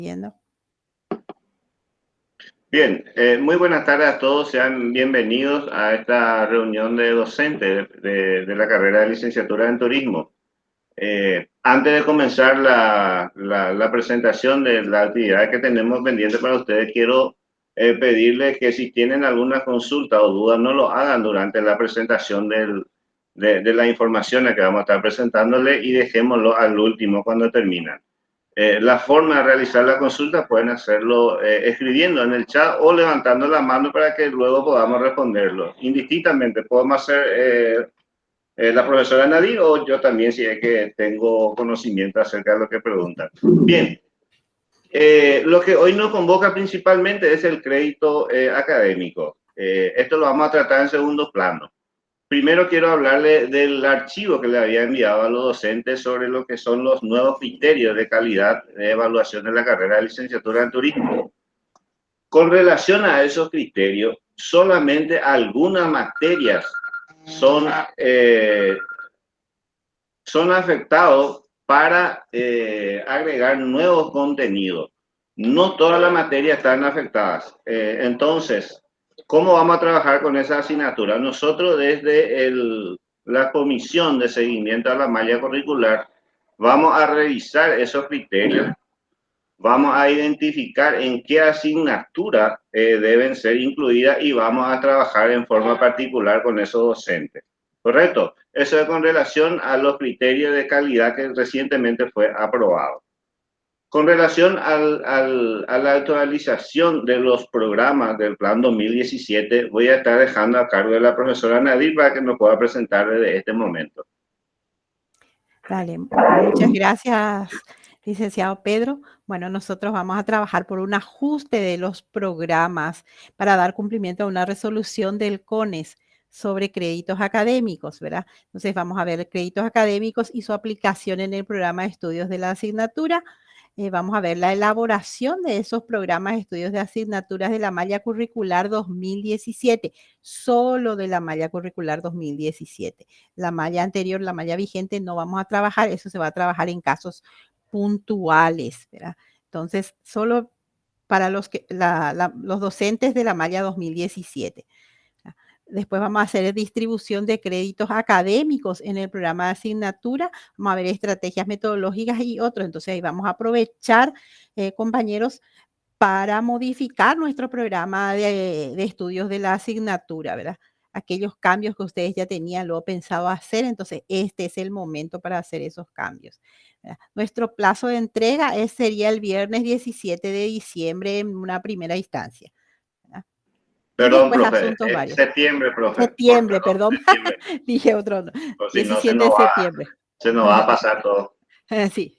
Viendo. Bien, muy buenas tardes a todos, sean bienvenidos a esta reunión de docentes de la carrera de licenciatura en turismo. Antes de comenzar la presentación de la actividad que tenemos pendiente para ustedes, quiero pedirles que si tienen alguna consulta o duda, no lo hagan durante la presentación de la información que vamos a estar presentándole y dejémoslo al último cuando terminan. La forma de realizar la consulta pueden hacerlo escribiendo en el chat o levantando la mano para que luego podamos responderlo. Indistintamente, podemos hacer la profesora Nadir o yo también si es que tengo conocimiento acerca de lo que preguntan. Bien, lo que hoy nos convoca principalmente es el crédito académico. Esto lo vamos a tratar en segundo plano. Primero quiero hablarle del archivo que le había enviado a los docentes sobre lo que son los nuevos criterios de calidad de evaluación de la carrera de licenciatura en turismo. Con relación a esos criterios, solamente algunas materias son afectados para agregar nuevos contenidos. No todas las materias están afectadas. Entonces, ¿cómo vamos a trabajar con esa asignatura? Nosotros desde la comisión de seguimiento a la malla curricular vamos a revisar esos criterios, vamos a identificar en qué asignatura deben ser incluidas y vamos a trabajar en forma particular con esos docentes. ¿Correcto? Eso es con relación a los criterios de calidad que recientemente fue aprobado. Con relación a la actualización de los programas del Plan 2017, voy a estar dejando a cargo de la profesora Nadir para que nos pueda presentar desde este momento. Vale, muchas gracias, licenciado Pedro. Bueno, nosotros vamos a trabajar por un ajuste de los programas para dar cumplimiento a una resolución del CONES sobre créditos académicos, ¿verdad? Entonces vamos a ver créditos académicos y su aplicación en el programa de estudios de la asignatura. Vamos a ver la elaboración de esos programas de estudios de asignaturas de la malla curricular 2017, solo de la malla curricular 2017. La malla anterior, la malla vigente, no vamos a trabajar, eso se va a trabajar en casos puntuales, ¿verdad? Entonces, solo para los docentes de la malla 2017. Después vamos a hacer distribución de créditos académicos en el programa de asignatura. Vamos a ver estrategias metodológicas y otros. Entonces ahí vamos a aprovechar, compañeros, para modificar nuestro programa de estudios de la asignatura, ¿verdad? Aquellos cambios que ustedes ya tenían lo pensado hacer, entonces este es el momento para hacer esos cambios, ¿verdad? Nuestro plazo de entrega sería el viernes 17 de diciembre en una primera instancia, ¿verdad? Y Perdón, después profe, asuntos varios. septiembre, profe, Septiembre, perdón, perdón, septiembre, dije otro, no, o si no 17 de septiembre. se nos va a pasar todo. Sí,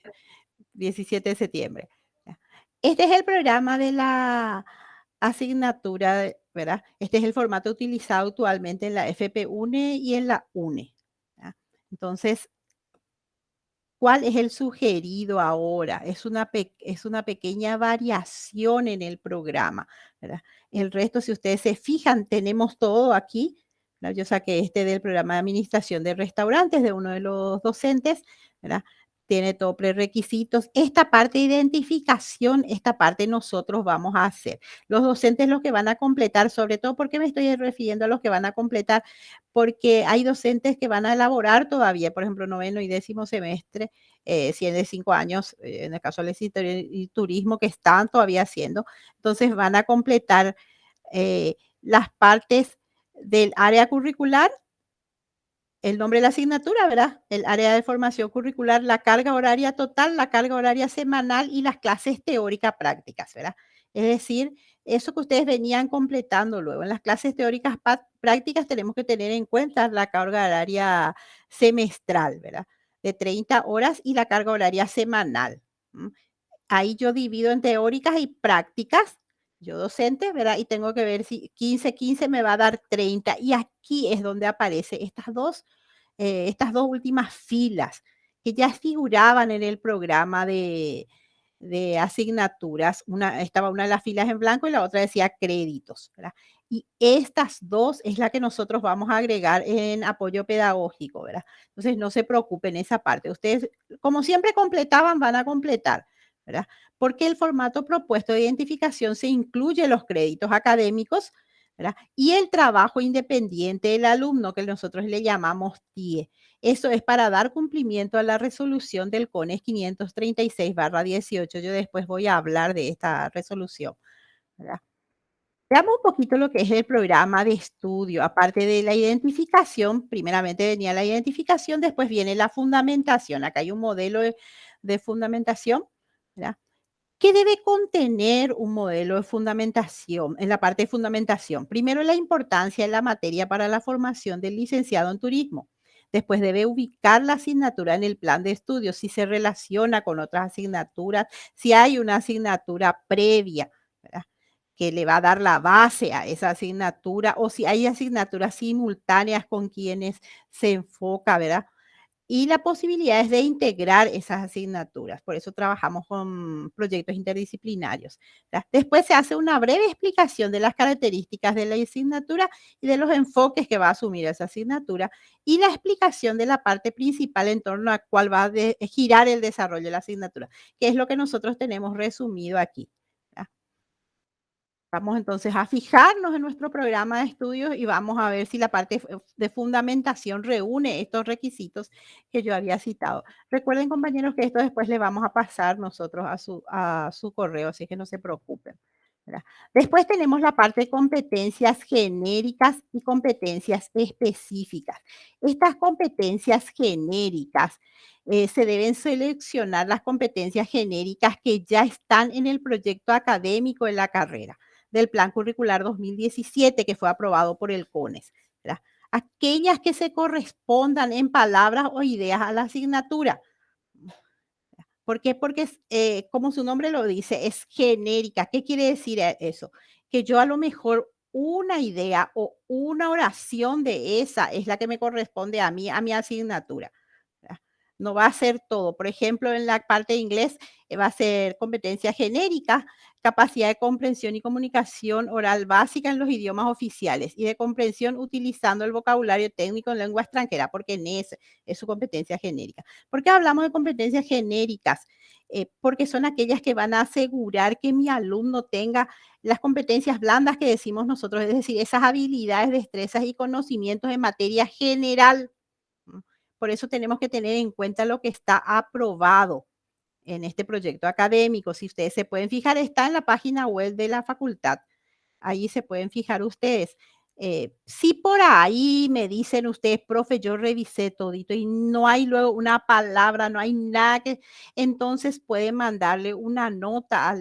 17 de septiembre. Este es el programa de la asignatura, ¿verdad? Este es el formato utilizado actualmente en la FP1 y en la UNE. ¿Verdad? Entonces, ¿cuál es el sugerido ahora? Es una pequeña variación en el programa, ¿verdad? El resto, si ustedes se fijan, tenemos todo aquí, ¿verdad? Yo saqué este del programa de administración de restaurantes de uno de los docentes, ¿verdad? Tiene todo prerequisitos. Esta parte de identificación, esta parte nosotros vamos a hacer. Los docentes los que van a completar, sobre todo, ¿por qué me estoy refiriendo a los que van a completar? Porque hay docentes que van a elaborar todavía, por ejemplo, noveno y décimo semestre, si es de 5 años, en el caso del y turismo, que están todavía haciendo. Entonces van a completar las partes del área curricular, el nombre de la asignatura, ¿verdad? El área de formación curricular, la carga horaria total, la carga horaria semanal y las clases teóricas prácticas, ¿verdad? Es decir, eso que ustedes venían completando luego. En las clases teóricas prácticas tenemos que tener en cuenta la carga horaria semestral, ¿verdad? De 30 horas y la carga horaria semanal. Ahí yo divido en teóricas y prácticas, yo docente, ¿verdad? Y tengo que ver si 15 me va a dar 30. Y aquí es donde aparecen estas dos últimas filas que ya figuraban en el programa de asignaturas. Estaba una de las filas en blanco y la otra decía créditos, ¿verdad? Y estas dos es la que nosotros vamos a agregar en apoyo pedagógico, ¿verdad? Entonces no se preocupen esa parte. Ustedes, como siempre completaban, van a completar. ¿verdad? Porque el formato propuesto de identificación se incluye los créditos académicos, ¿verdad? Y el trabajo independiente del alumno, que nosotros le llamamos TIE. Eso es para dar cumplimiento a la resolución del CONES 536/18. Yo después voy a hablar de esta resolución, ¿verdad? Veamos un poquito lo que es el programa de estudio. Aparte de la identificación, primeramente venía la identificación, después viene la fundamentación. Acá hay un modelo de fundamentación, ¿verdad? ¿Qué debe contener un modelo de fundamentación? En la parte de fundamentación, primero la importancia de la materia para la formación del licenciado en turismo. Después debe ubicar la asignatura en el plan de estudios, si se relaciona con otras asignaturas, si hay una asignatura previa, ¿verdad? Que le va a dar la base a esa asignatura, o si hay asignaturas simultáneas con quienes se enfoca, ¿verdad? Y la posibilidad es de integrar esas asignaturas, por eso trabajamos con proyectos interdisciplinarios. Después se hace una breve explicación de las características de la asignatura y de los enfoques que va a asumir esa asignatura y la explicación de la parte principal en torno a cuál va a girar el desarrollo de la asignatura, que es lo que nosotros tenemos resumido aquí. Vamos entonces a fijarnos en nuestro programa de estudios y vamos a ver si la parte de fundamentación reúne estos requisitos que yo había citado. Recuerden, compañeros, que esto después le vamos a pasar nosotros a su correo, así que no se preocupen, ¿verdad? Después tenemos la parte de competencias genéricas y competencias específicas. Estas competencias genéricas se deben seleccionar las competencias genéricas que ya están en el proyecto académico de la carrera del Plan Curricular 2017 que fue aprobado por el CONES, ¿verdad? Aquellas que se correspondan en palabras o ideas a la asignatura. ¿Por qué? Porque como su nombre lo dice, es genérica. ¿Qué quiere decir eso? Que yo a lo mejor una idea o una oración de esa es la que me corresponde a mí, a mi asignatura. ¿Verdad? No va a ser todo. Por ejemplo, en la parte de inglés va a ser competencia genérica, capacidad de comprensión y comunicación oral básica en los idiomas oficiales y de comprensión utilizando el vocabulario técnico en lengua extranjera, porque en ese es su competencia genérica. ¿Por qué hablamos de competencias genéricas? Porque son aquellas que van a asegurar que mi alumno tenga las competencias blandas que decimos nosotros, es decir, esas habilidades, destrezas y conocimientos en materia general. Por eso tenemos que tener en cuenta lo que está aprobado en este proyecto académico. Si ustedes se pueden fijar, está en la página web de la facultad. Ahí se pueden fijar ustedes. Si por ahí me dicen ustedes, profe, yo revisé todito y no hay luego una palabra, no hay nada que, entonces pueden mandarle una nota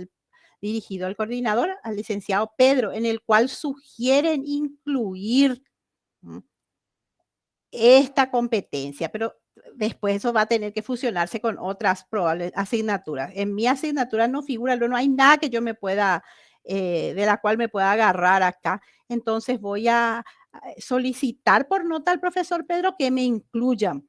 dirigido al coordinador, al licenciado Pedro, en el cual sugieren incluir esta competencia, pero después eso va a tener que fusionarse con otras probables asignaturas. En mi asignatura no figura, no hay nada que yo me pueda, de la cual me pueda agarrar acá. Entonces voy a solicitar por nota al profesor Pedro que me incluyan,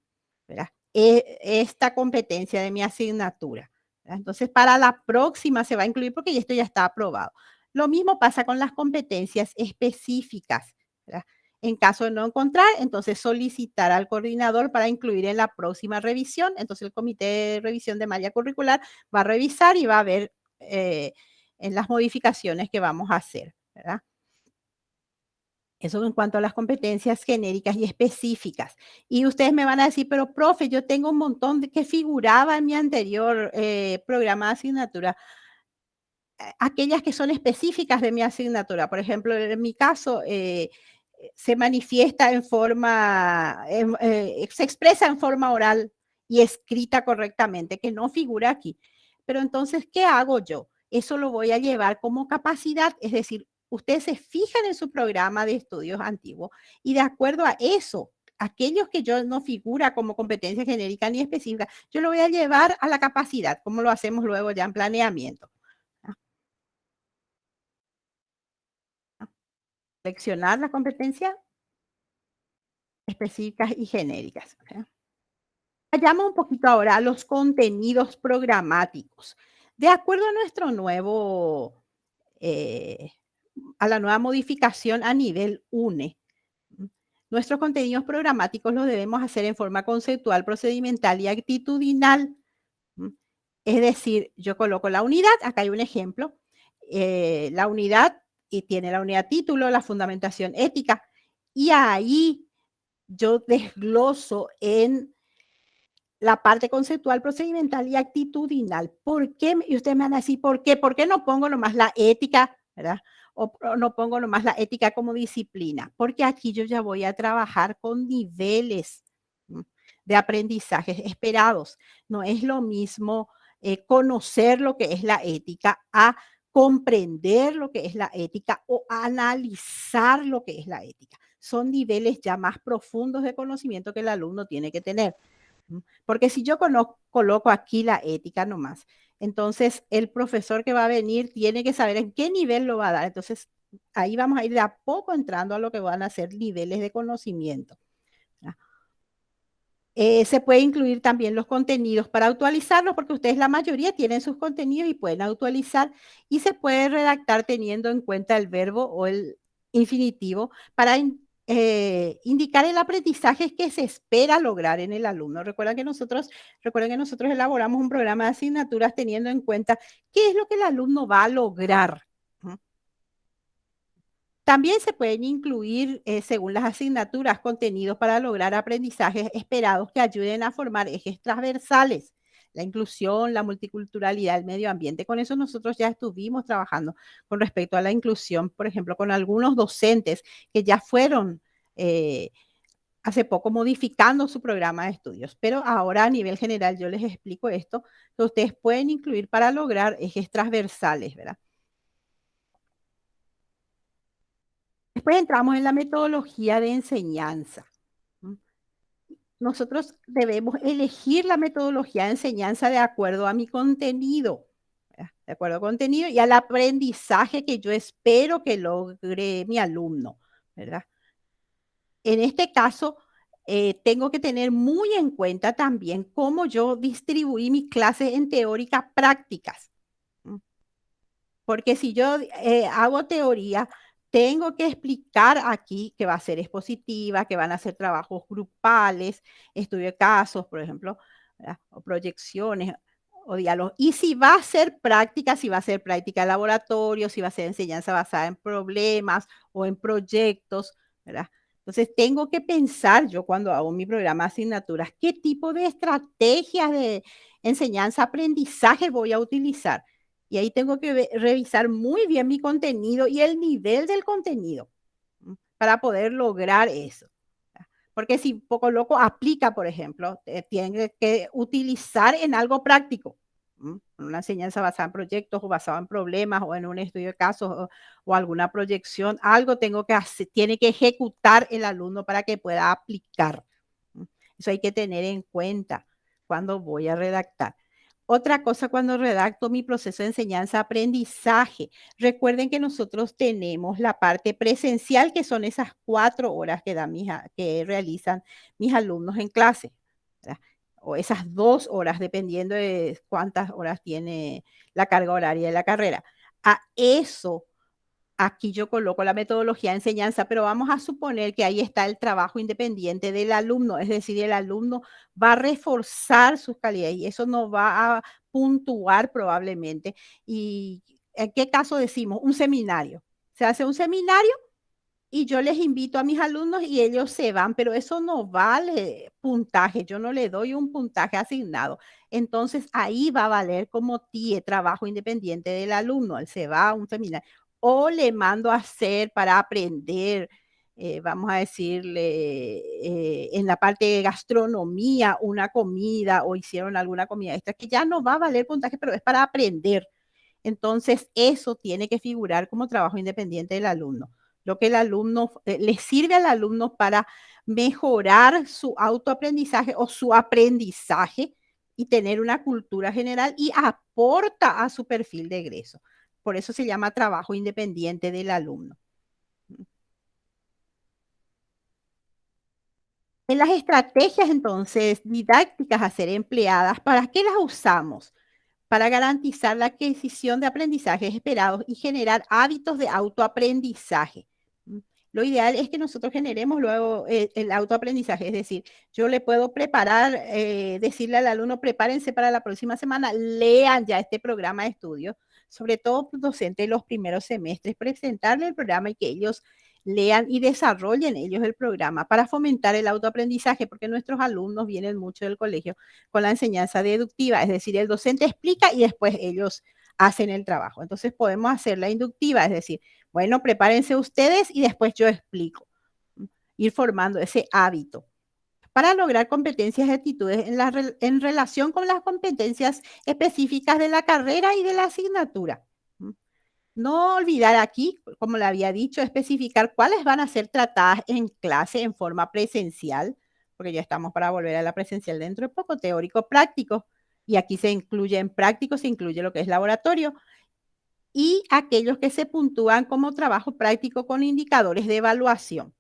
¿verdad? Esta competencia de mi asignatura. ¿Verdad? Entonces para la próxima se va a incluir porque esto ya está aprobado. Lo mismo pasa con las competencias específicas, ¿verdad? En caso de no encontrar, entonces solicitar al coordinador para incluir en la próxima revisión. Entonces el comité de revisión de malla curricular va a revisar y va a ver en las modificaciones que vamos a hacer, ¿verdad? Eso en cuanto a las competencias genéricas y específicas. Y ustedes me van a decir, pero profe, yo tengo un montón de que figuraba en mi anterior programa de asignatura. Aquellas que son específicas de mi asignatura. Por ejemplo, en mi caso, se manifiesta en forma, se expresa en forma oral y escrita correctamente, que no figura aquí. Pero entonces, ¿qué hago yo? Eso lo voy a llevar como capacidad, es decir, ustedes se fijan en su programa de estudios antiguo y de acuerdo a eso, aquellos que yo no figura como competencia genérica ni específica, yo lo voy a llevar a la capacidad, como lo hacemos luego ya en planeamiento. Seleccionar las competencias específicas y genéricas. ¿Okay? Vayamos un poquito ahora a los contenidos programáticos. De acuerdo a nuestro nuevo, eh, a la nueva modificación a nivel UNE, nuestros contenidos programáticos los debemos hacer en forma conceptual, procedimental y actitudinal. Es decir, yo coloco la unidad, acá hay un ejemplo, la unidad y tiene la unidad título, la fundamentación ética, y ahí yo desgloso en la parte conceptual, procedimental y actitudinal. ¿Por qué? Y ustedes me van a decir, ¿por qué? ¿Por qué no pongo nomás la ética, verdad? O no pongo nomás la ética como disciplina, porque aquí yo ya voy a trabajar con niveles ¿m? De aprendizajes esperados. No es lo mismo conocer lo que es la ética a comprender lo que es la ética o analizar lo que es la ética. Son niveles ya más profundos de conocimiento que el alumno tiene que tener. Porque si yo coloco aquí la ética nomás, entonces el profesor que va a venir tiene que saber en qué nivel lo va a dar. Entonces ahí vamos a ir de a poco entrando a lo que van a ser niveles de conocimiento. ¿Ya? Se puede incluir también los contenidos para actualizarlos, porque ustedes la mayoría tienen sus contenidos y pueden actualizar, y se puede redactar teniendo en cuenta el verbo o el infinitivo para indicar el aprendizaje que se espera lograr en el alumno. Recuerden que nosotros elaboramos un programa de asignaturas teniendo en cuenta qué es lo que el alumno va a lograr. ¿Mm? También se pueden incluir, según las asignaturas, contenidos para lograr aprendizajes esperados que ayuden a formar ejes transversales, la inclusión, la multiculturalidad, el medio ambiente. Con eso nosotros ya estuvimos trabajando con respecto a la inclusión, por ejemplo, con algunos docentes que ya fueron eh, hace poco modificando su programa de estudios. Pero ahora a nivel general yo les explico esto, que ustedes pueden incluir para lograr ejes transversales, ¿verdad? Después entramos en la metodología de enseñanza. Nosotros debemos elegir la metodología de enseñanza de acuerdo a mi contenido, ¿verdad? De acuerdo al contenido y al aprendizaje que yo espero que logre mi alumno, ¿verdad? En este caso, tengo que tener muy en cuenta también cómo yo distribuí mis clases en teóricas prácticas. Porque si yo hago teoría, tengo que explicar aquí que va a ser expositiva, que van a ser trabajos grupales, estudio de casos, por ejemplo, ¿verdad? O proyecciones o diálogos. Y si va a ser práctica, si va a ser práctica de laboratorio, si va a ser enseñanza basada en problemas o en proyectos, ¿verdad? Entonces tengo que pensar yo cuando hago mi programa de asignaturas, qué tipo de estrategias de enseñanza-aprendizaje voy a utilizar. Y ahí tengo que revisar muy bien mi contenido y el nivel del contenido para poder lograr eso. Porque si Poco Loco aplica, por ejemplo, tiene que utilizar en algo práctico, una enseñanza basada en proyectos o basada en problemas o en un estudio de casos o alguna proyección, algo tengo que hacer, tiene que ejecutar el alumno para que pueda aplicar. Eso hay que tener en cuenta cuando voy a redactar. Otra cosa cuando redacto mi proceso de enseñanza-aprendizaje. Recuerden que nosotros tenemos la parte presencial, que son esas 4 horas que realizan mis alumnos en clase, ¿verdad? O esas 2 horas, dependiendo de cuántas horas tiene la carga horaria de la carrera. A eso aquí yo coloco la metodología de enseñanza, pero vamos a suponer que ahí está el trabajo independiente del alumno, es decir, el alumno va a reforzar sus calidades y eso no va a puntuar probablemente. ¿Y en qué caso decimos? Un seminario. Se hace un seminario y yo les invito a mis alumnos y ellos se van, pero eso no vale puntaje, yo no le doy un puntaje asignado. Entonces ahí va a valer como TIE, trabajo independiente del alumno, él se va a un seminario. O le mando a hacer para aprender, vamos a decirle, en la parte de gastronomía, una comida o hicieron alguna comida extra, que ya no va a valer puntaje, pero es para aprender. Entonces, eso tiene que figurar como trabajo independiente del alumno. Lo que el alumno le sirve al alumno para mejorar su autoaprendizaje o su aprendizaje y tener una cultura general y aporta a su perfil de egreso. Por eso se llama trabajo independiente del alumno. En las estrategias entonces didácticas a ser empleadas, ¿para qué las usamos? Para garantizar la adquisición de aprendizajes esperados y generar hábitos de autoaprendizaje. Lo ideal es que nosotros generemos luego el autoaprendizaje, es decir, yo le puedo preparar, decirle al alumno, prepárense para la próxima semana, lean ya este programa de estudio, sobre todo docentes los primeros semestres, presentarle el programa y que ellos lean y desarrollen ellos el programa para fomentar el autoaprendizaje, porque nuestros alumnos vienen mucho del colegio con la enseñanza deductiva, es decir, el docente explica y después ellos hacen el trabajo. Entonces podemos hacer la inductiva, es decir, bueno, prepárense ustedes y después yo explico. Ir formando ese hábito para lograr competencias y actitudes en relación con las competencias específicas de la carrera y de la asignatura. No olvidar aquí, como le había dicho, especificar cuáles van a ser tratadas en clase en forma presencial, porque ya estamos para volver a la presencial dentro de poco, teórico práctico, y aquí se incluye en práctico, se incluye lo que es laboratorio, y aquellos que se puntúan como trabajo práctico con indicadores de evaluación.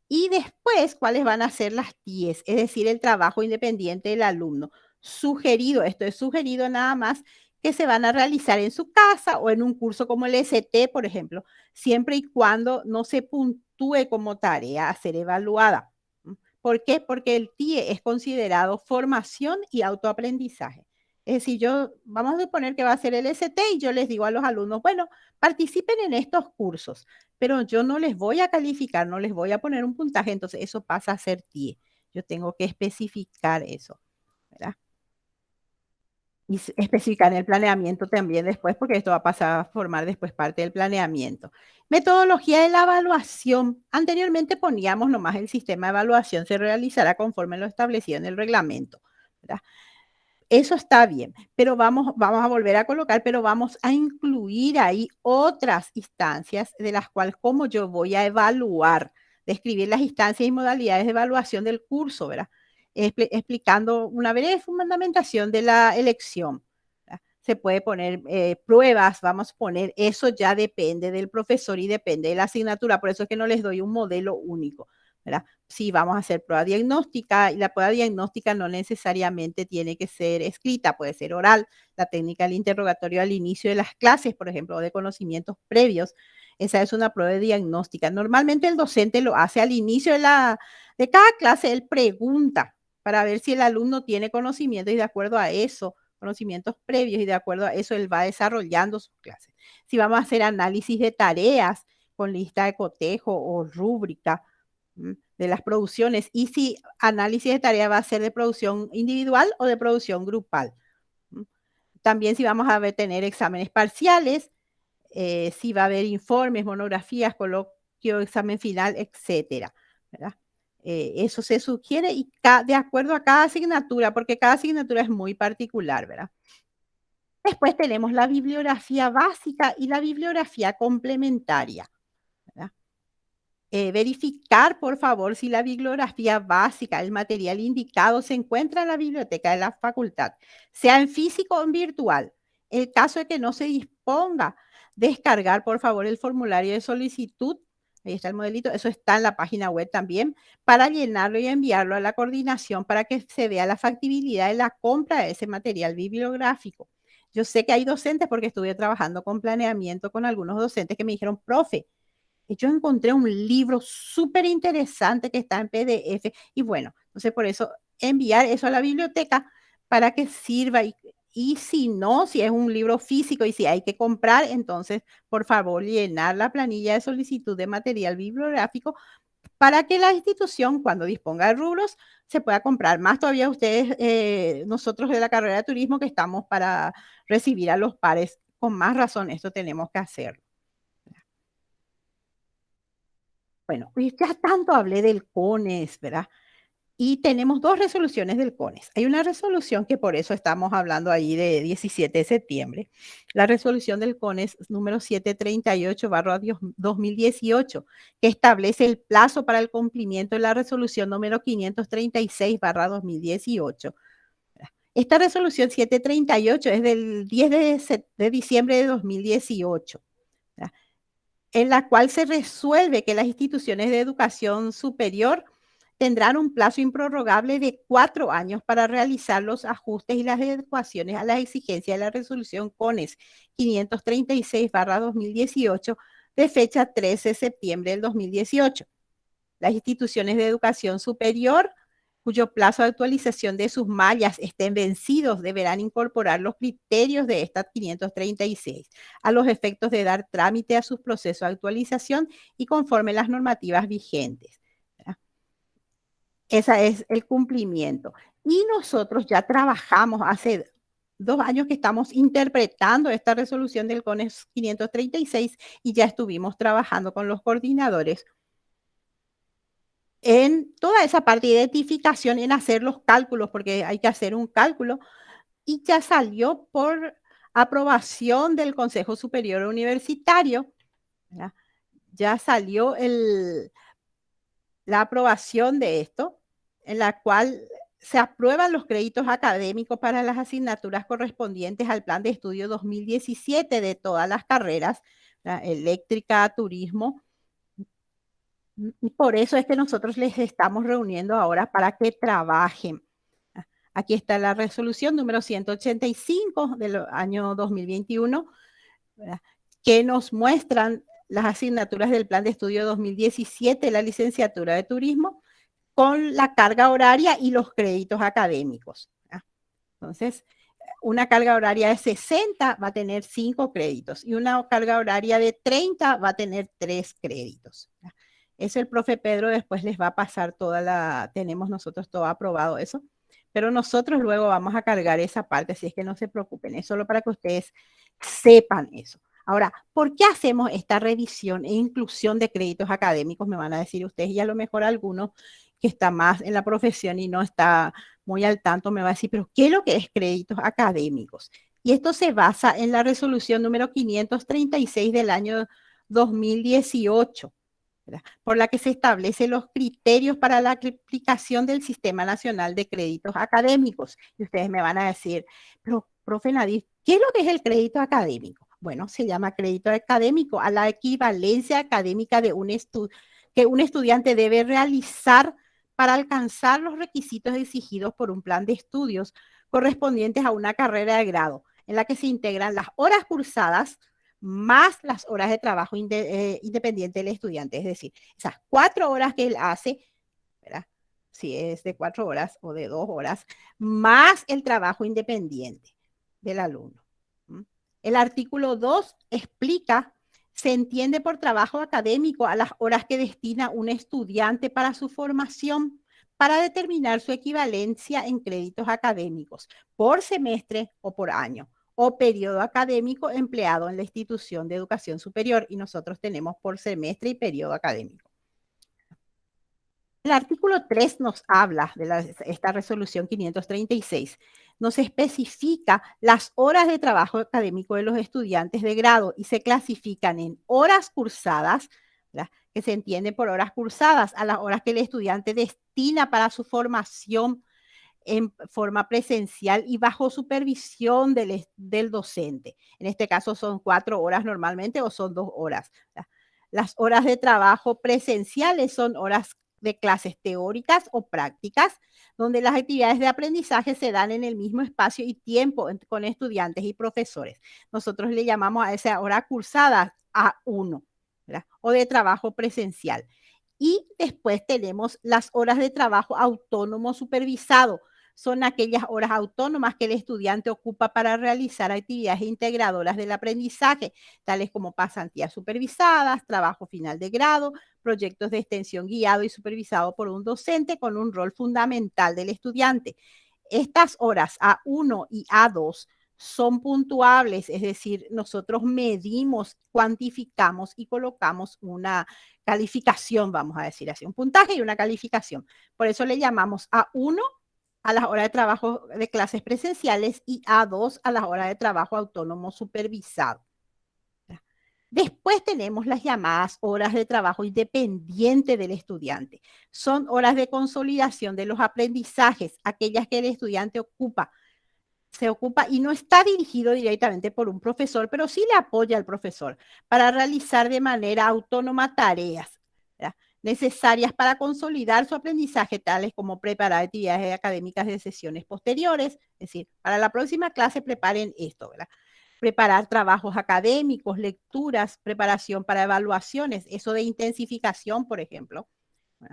Y después, ¿cuáles van a ser las TIES? Es decir, el trabajo independiente del alumno. Sugerido, esto es sugerido nada más, que se van a realizar en su casa o en un curso como el ST, por ejemplo, siempre y cuando no se puntúe como tarea a ser evaluada. ¿Por qué? Porque el TIE es considerado formación y autoaprendizaje. Es decir, vamos a suponer que va a ser el ST y yo les digo a los alumnos, bueno, participen en estos cursos, pero yo no les voy a calificar, no les voy a poner un puntaje, entonces eso pasa a ser TIE. Yo tengo que especificar eso, ¿verdad? Y especificar en el planeamiento también después, porque esto va a pasar a formar después parte del planeamiento. Metodología de la evaluación. Anteriormente poníamos nomás el sistema de evaluación se realizará conforme lo establecido en el reglamento, ¿verdad? Eso está bien, pero vamos a volver a colocar, pero vamos a incluir ahí otras instancias de las cuales cómo yo voy a evaluar, describir las instancias y modalidades de evaluación del curso, ¿verdad? Explicando una breve fundamentación de la elección, ¿verdad? Se puede poner pruebas, vamos a poner, eso ya depende del profesor y depende de la asignatura, por eso es que no les doy un modelo único, ¿verdad? Sí, vamos a hacer prueba diagnóstica y la prueba diagnóstica no necesariamente tiene que ser escrita, puede ser oral. La técnica del interrogatorio al inicio de las clases, por ejemplo, de conocimientos previos, esa es una prueba de diagnóstica. Normalmente el docente lo hace al inicio de cada clase, él pregunta para ver si el alumno tiene conocimiento y de acuerdo a eso, conocimientos previos y de acuerdo a eso él va desarrollando sus clases. Si vamos a hacer análisis de tareas con lista de cotejo o rúbrica, de las producciones y si análisis de tarea va a ser de producción individual o de producción grupal. También si vamos a tener exámenes parciales, si va a haber informes, monografías, coloquio, examen final, etcétera, ¿verdad? Eso se sugiere y de acuerdo a cada asignatura, porque cada asignatura es muy particular, ¿verdad? Después tenemos la bibliografía básica y la bibliografía complementaria, ¿verdad? Verificar, por favor, si la bibliografía básica, el material indicado, se encuentra en la biblioteca de la facultad, sea en físico o en virtual. En caso de que no se disponga, descargar, por favor, el formulario de solicitud. Ahí está el modelito, eso está en la página web también, para llenarlo y enviarlo a la coordinación para que se vea la factibilidad de la compra de ese material bibliográfico. Yo sé que hay docentes, porque estuve trabajando con planeamiento con algunos docentes que me dijeron, profe, yo encontré un libro súper interesante que está en PDF y bueno, entonces por eso enviar eso a la biblioteca para que sirva y si no, si es un libro físico y si hay que comprar, entonces por favor llenar la planilla de solicitud de material bibliográfico para que la institución cuando disponga de rubros se pueda comprar. Más todavía ustedes, nosotros de la carrera de turismo que estamos para recibir a los pares, con más razón esto tenemos que hacer. Bueno, pues ya tanto hablé del CONES, ¿verdad? Y tenemos 2 resoluciones del CONES. Hay una resolución que por eso estamos hablando ahí de 17 de septiembre. La resolución del CONES número 738/2018, que establece el plazo para el cumplimiento de la resolución número 536/2018. Esta resolución 738 es del 10 de diciembre de 2018. En la cual se resuelve que las instituciones de educación superior tendrán un plazo improrrogable de 4 años para realizar los ajustes y las adecuaciones a las exigencias de la resolución CONES 536/2018 de fecha 13 de septiembre del 2018. Las instituciones de educación superior cuyo plazo de actualización de sus mallas estén vencidos deberán incorporar los criterios de esta 536 a los efectos de dar trámite a sus procesos de actualización y conforme las normativas vigentes. Ese es el cumplimiento. Y nosotros ya trabajamos hace 2 años que estamos interpretando esta resolución del CONES 536 y ya estuvimos trabajando con los coordinadores en toda esa parte de identificación, en hacer los cálculos, porque hay que hacer un cálculo, y ya salió por aprobación del Consejo Superior Universitario, ¿verdad? Ya salió la aprobación de esto, en la cual se aprueban los créditos académicos para las asignaturas correspondientes al plan de estudio 2017 de todas las carreras, eléctrica, turismo. Y por eso es que nosotros les estamos reuniendo ahora para que trabajen. Aquí está la resolución número 185 del año 2021, ¿verdad? Que nos muestran las asignaturas del plan de estudio 2017, la licenciatura de turismo, con la carga horaria y los créditos académicos, ¿verdad? Entonces, una carga horaria de 60 va a tener 5 créditos y una carga horaria de 30 va a tener 3 créditos, ¿verdad? Eso el profe Pedro después les va a pasar tenemos nosotros todo aprobado eso, pero nosotros luego vamos a cargar esa parte, así es que no se preocupen, es solo para que ustedes sepan eso. Ahora, ¿por qué hacemos esta revisión e inclusión de créditos académicos? Me van a decir ustedes, y a lo mejor algunos que está más en la profesión y no está muy al tanto me va a decir, pero ¿qué es lo que es créditos académicos? Y esto se basa en la resolución número 536 del año 2018, ¿verdad? Por la que se establecen los criterios para la aplicación del Sistema Nacional de Créditos Académicos. Y ustedes me van a decir, pero, profe Nadir, ¿qué es lo que es el crédito académico? Bueno, se llama crédito académico a la equivalencia académica de que un estudiante debe realizar para alcanzar los requisitos exigidos por un plan de estudios correspondientes a una carrera de grado, en la que se integran las horas cursadas más las horas de trabajo independiente del estudiante. Es decir, esas 4 horas que él hace, ¿verdad? Si es de 4 horas o de 2 horas, más el trabajo independiente del alumno. El artículo 2 explica, se entiende por trabajo académico a las horas que destina un estudiante para su formación para determinar su equivalencia en créditos académicos por semestre o por año o periodo académico empleado en la institución de educación superior, y nosotros tenemos por semestre y periodo académico. El artículo 3 nos habla de esta resolución 536, nos especifica las horas de trabajo académico de los estudiantes de grado y se clasifican en horas cursadas, ¿verdad? Que se entiende por horas cursadas a las horas que el estudiante destina para su formación en forma presencial y bajo supervisión del docente. En este caso son 4 horas normalmente o son 2 horas. Las horas de trabajo presenciales son horas de clases teóricas o prácticas, donde las actividades de aprendizaje se dan en el mismo espacio y tiempo con estudiantes y profesores. Nosotros le llamamos a esa hora cursada A1, ¿verdad? O de trabajo presencial. Y después tenemos las horas de trabajo autónomo supervisado. Son aquellas horas autónomas que el estudiante ocupa para realizar actividades integradoras del aprendizaje, tales como pasantías supervisadas, trabajo final de grado, proyectos de extensión guiado y supervisado por un docente con un rol fundamental del estudiante. Estas horas A1 y A2 son puntuables, es decir, nosotros medimos, cuantificamos y colocamos una calificación, vamos a decir así, un puntaje y una calificación. Por eso le llamamos A1 a las horas de trabajo de clases presenciales y A2 a las horas de trabajo autónomo supervisado. Después tenemos las llamadas horas de trabajo independiente del estudiante. Son horas de consolidación de los aprendizajes, aquellas que el estudiante se ocupa y no está dirigido directamente por un profesor, pero sí le apoya al profesor para realizar de manera autónoma tareas, ¿verdad?, necesarias para consolidar su aprendizaje, tales como preparar actividades académicas de sesiones posteriores, es decir, para la próxima clase preparen esto, ¿verdad?, preparar trabajos académicos, lecturas, preparación para evaluaciones. Eso de intensificación, por ejemplo,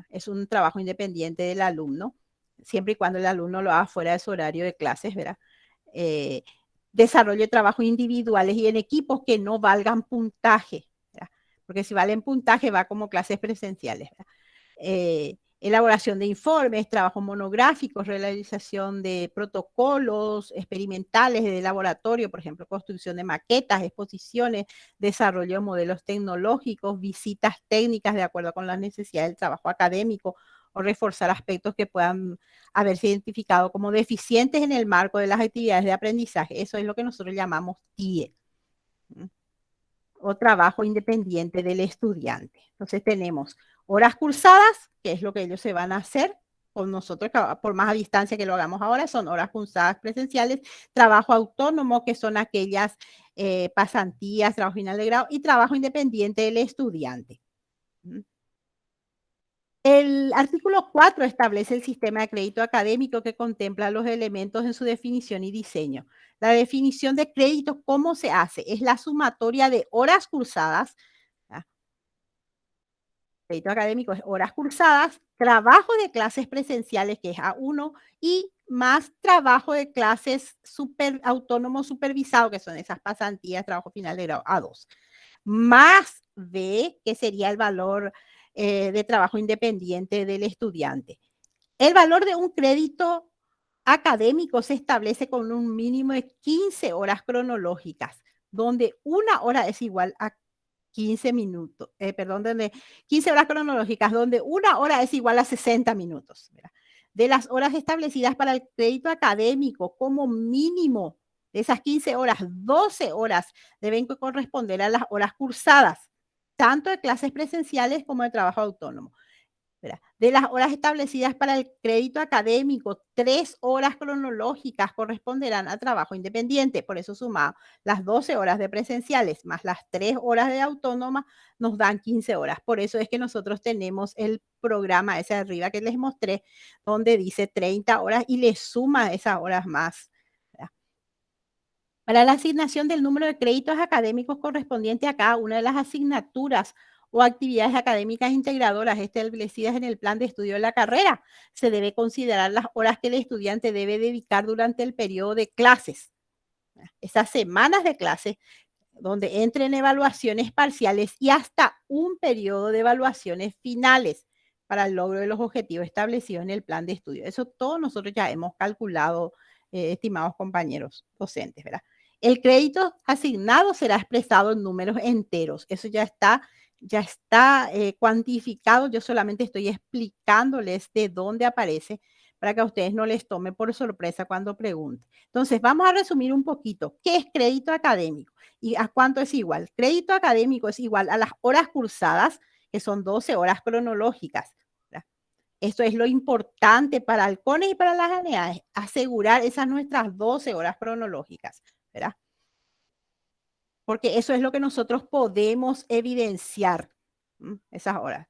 es un trabajo independiente del alumno, siempre y cuando el alumno lo haga fuera de su horario de clases, ¿verdad? Eh, Desarrollo de trabajos individuales y en equipos que no valgan puntaje, ¿verdad? Porque si valen puntaje va como clases presenciales, ¿verdad? Elaboración de informes, trabajos monográficos, realización de protocolos experimentales de laboratorio, por ejemplo, construcción de maquetas, exposiciones, desarrollo de modelos tecnológicos, visitas técnicas de acuerdo con las necesidades del trabajo académico o reforzar aspectos que puedan haberse identificado como deficientes en el marco de las actividades de aprendizaje. Eso es lo que nosotros llamamos TIE o trabajo independiente del estudiante. Entonces tenemos horas cursadas, que es lo que ellos se van a hacer con nosotros, por más a distancia que lo hagamos ahora, son horas cursadas presenciales, trabajo autónomo, que son aquellas pasantías, trabajo final de grado, y trabajo independiente del estudiante. El artículo 4 establece el sistema de crédito académico que contempla los elementos en su definición y diseño. La definición de crédito, ¿cómo se hace? Es la sumatoria de horas cursadas. Crédito académico es horas cursadas, trabajo de clases presenciales, que es A1, y más trabajo de clases autónomo supervisado, que son esas pasantías, trabajo final de grado A2. Más B, que sería el valor de trabajo independiente del estudiante. El valor de un crédito académico se establece con un mínimo de 15 horas cronológicas, donde una hora es igual a 15 minutos, donde 15 horas cronológicas, donde una hora es igual a 60 minutos. ¿Verdad? De las horas establecidas para el crédito académico, como mínimo de esas 15 horas, 12 horas deben corresponder a las horas cursadas, tanto de clases presenciales como de trabajo autónomo. De las horas establecidas para el crédito académico, 3 horas cronológicas corresponderán a trabajo independiente. Por eso sumado las 12 horas de presenciales más las 3 horas de autónoma nos dan 15 horas. Por eso es que nosotros tenemos el programa ese de arriba que les mostré, donde dice 30 horas y le suma esas horas más. ¿Verdad? Para la asignación del número de créditos académicos correspondiente a cada una de las asignaturas o actividades académicas integradoras establecidas en el plan de estudio de la carrera, se debe considerar las horas que el estudiante debe dedicar durante el periodo de clases. Esas semanas de clases donde entren evaluaciones parciales y hasta un periodo de evaluaciones finales para el logro de los objetivos establecidos en el plan de estudio. Eso todo nosotros ya hemos calculado, estimados compañeros docentes, ¿verdad? El crédito asignado será expresado en números enteros. Eso ya está cuantificado. Yo solamente estoy explicándoles de dónde aparece para que a ustedes no les tome por sorpresa cuando pregunten. Entonces, vamos a resumir un poquito. ¿Qué es crédito académico? ¿Y a cuánto es igual? Crédito académico es igual a las horas cursadas, que son 12 horas cronológicas. ¿Verdad? Esto es lo importante para halcones y para las ANEADES, asegurar esas nuestras 12 horas cronológicas, ¿verdad? Porque eso es lo que nosotros podemos evidenciar, esas horas.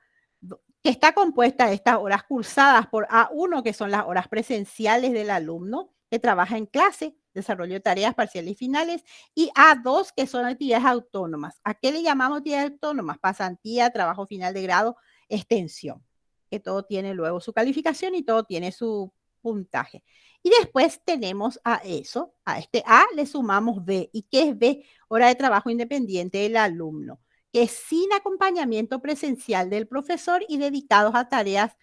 Que está compuesta de estas horas cursadas por A1, que son las horas presenciales del alumno que trabaja en clase, desarrollo de tareas parciales y finales, y A2, que son actividades autónomas. ¿A qué le llamamos actividades autónomas? Pasantía, trabajo final de grado, extensión, que todo tiene luego su calificación y todo tiene su puntaje. Y después tenemos a eso, a este A le sumamos B. ¿Y qué es B? Hora de trabajo independiente del alumno, que es sin acompañamiento presencial del profesor y dedicados a tareas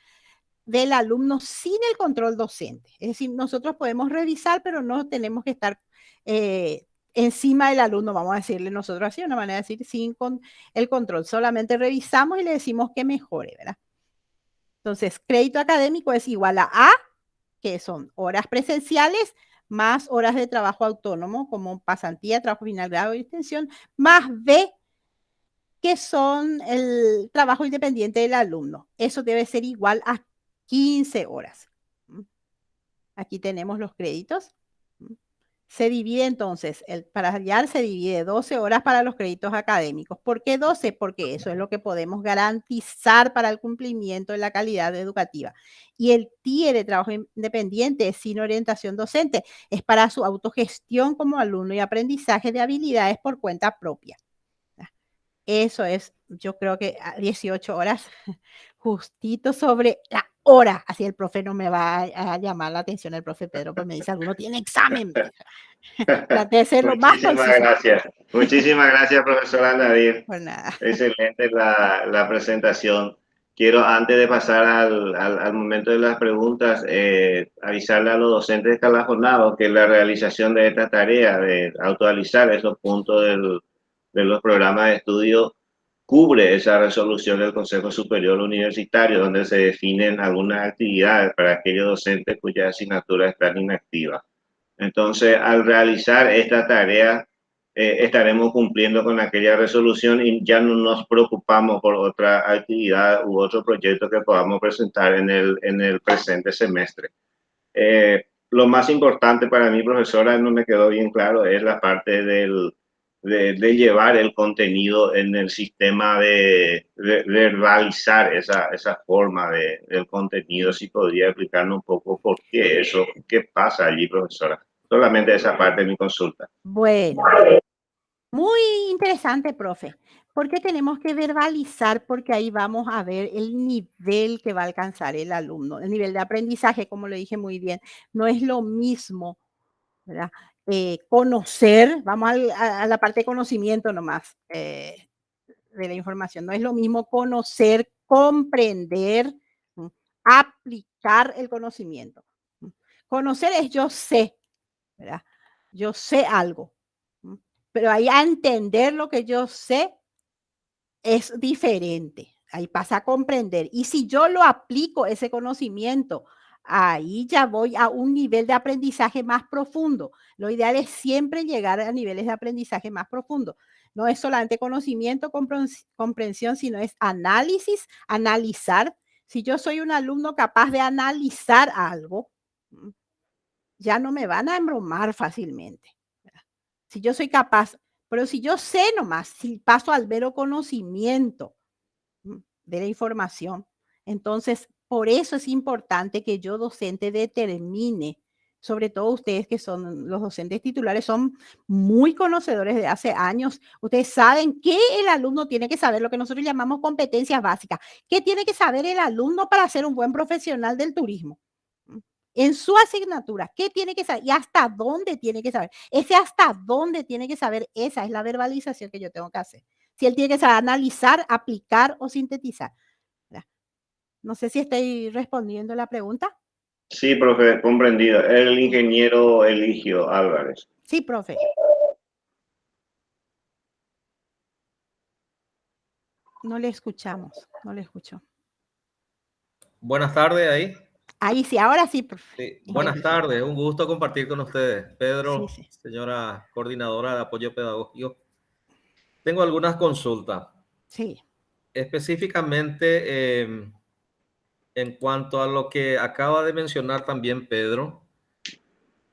del alumno sin el control docente. Es decir, nosotros podemos revisar, pero no tenemos que estar encima del alumno, vamos a decirle nosotros así, una manera de decir, sin el control. Solamente revisamos y le decimos que mejore, ¿verdad? Entonces, crédito académico es igual a, que son horas presenciales, más horas de trabajo autónomo, como pasantía, trabajo final, grado y extensión, más B, que son el trabajo independiente del alumno. Eso debe ser igual a 15 horas. Aquí tenemos los créditos. Se divide entonces, para hallar se divide 12 horas para los créditos académicos. ¿Por qué 12? Porque eso es lo que podemos garantizar para el cumplimiento de la calidad educativa. Y el TIE de trabajo independiente sin orientación docente es para su autogestión como alumno y aprendizaje de habilidades por cuenta propia. Eso es, yo creo que a 18 horas, justito sobre la hora. Así el profe no me va a llamar la atención, el profe Pedro, pues me dice, alguno tiene examen. Traté de ser lo más Muchísimas conciso. gracias. Muchísimas gracias, profesora Nadir. Por nada. Excelente la presentación. Quiero, antes de pasar al momento de las preguntas, avisarle a los docentes escalafonados que la realización de esta tarea de actualizar esos puntos de los programas de estudio cubre esa resolución del Consejo Superior Universitario, donde se definen algunas actividades para aquellos docentes cuyas asignaturas están inactivas. Entonces, al realizar esta tarea, estaremos cumpliendo con aquella resolución y ya no nos preocupamos por otra actividad u otro proyecto que podamos presentar en el presente semestre. Lo más importante para mí, profesora, no me quedó bien claro, es la parte de llevar el contenido en el sistema de verbalizar esa forma del contenido. Si podría explicarnos un poco por qué eso, qué pasa allí, profesora. Solamente esa parte de mi consulta. Bueno, muy interesante, profe. ¿Por qué tenemos que verbalizar? Porque ahí vamos a ver el nivel que va a alcanzar el alumno, el nivel de aprendizaje, como lo dije muy bien. No es lo mismo, ¿verdad? Conocer, vamos a la parte de conocimiento nomás de la información. No es lo mismo conocer, comprender, aplicar el conocimiento. Conocer es yo sé, ¿verdad? Yo sé algo. Pero ahí a entender lo que yo sé es diferente. Ahí pasa a comprender. Y si yo lo aplico, ese conocimiento, ahí ya voy a un nivel de aprendizaje más profundo. Lo ideal es siempre llegar a niveles de aprendizaje más profundo. No es solamente conocimiento, comprensión, sino es análisis, analizar. Si yo soy un alumno capaz de analizar algo, ya no me van a embromar fácilmente. Si yo soy capaz, pero si yo sé nomás, si paso al mero conocimiento de la información, entonces por eso es importante que yo docente determine, sobre todo ustedes que son los docentes titulares, son muy conocedores de hace años. Ustedes saben que el alumno tiene que saber lo que nosotros llamamos competencias básicas. ¿Qué tiene que saber el alumno para ser un buen profesional del turismo? En su asignatura, ¿qué tiene que saber? Y hasta dónde tiene que saber. Ese hasta dónde tiene que saber, esa es la verbalización que yo tengo que hacer. Si él tiene que saber analizar, aplicar o sintetizar. No sé si estoy respondiendo la pregunta. Sí, profe, comprendido. El ingeniero Eligio Álvarez. Sí, profe. No le escuchamos, no le escucho. Buenas tardes ahí. Ahí sí, ahora sí, profe. Sí, buenas tardes, un gusto compartir con ustedes. Pedro, Sí, sí. señora coordinadora de apoyo pedagógico. Tengo algunas consultas. Sí. Específicamente en cuanto a lo que acaba de mencionar también Pedro,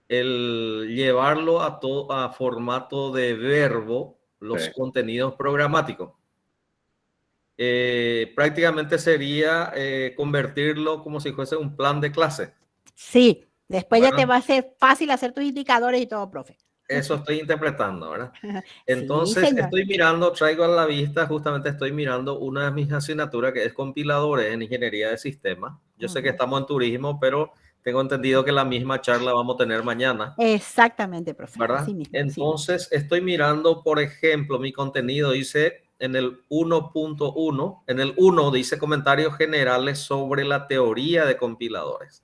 el llevarlo a formato de verbo, los Sí. contenidos programáticos. Prácticamente sería convertirlo como si fuese un plan de clase. Sí, después ya Bueno, te va a ser fácil hacer tus indicadores y todo, profe. eso estoy interpretando, ¿verdad? Sí, Entonces, señor. estoy mirando, traigo a la vista, justamente estoy mirando una de mis asignaturas que es compiladores en ingeniería de sistemas. Yo sé que estamos en turismo, pero tengo entendido que la misma charla vamos a tener mañana, Exactamente, profe. ¿verdad? Así mismo, sí. Entonces, estoy mirando, por ejemplo, mi contenido dice en el 1.1, en el 1 dice comentarios generales sobre la teoría de compiladores.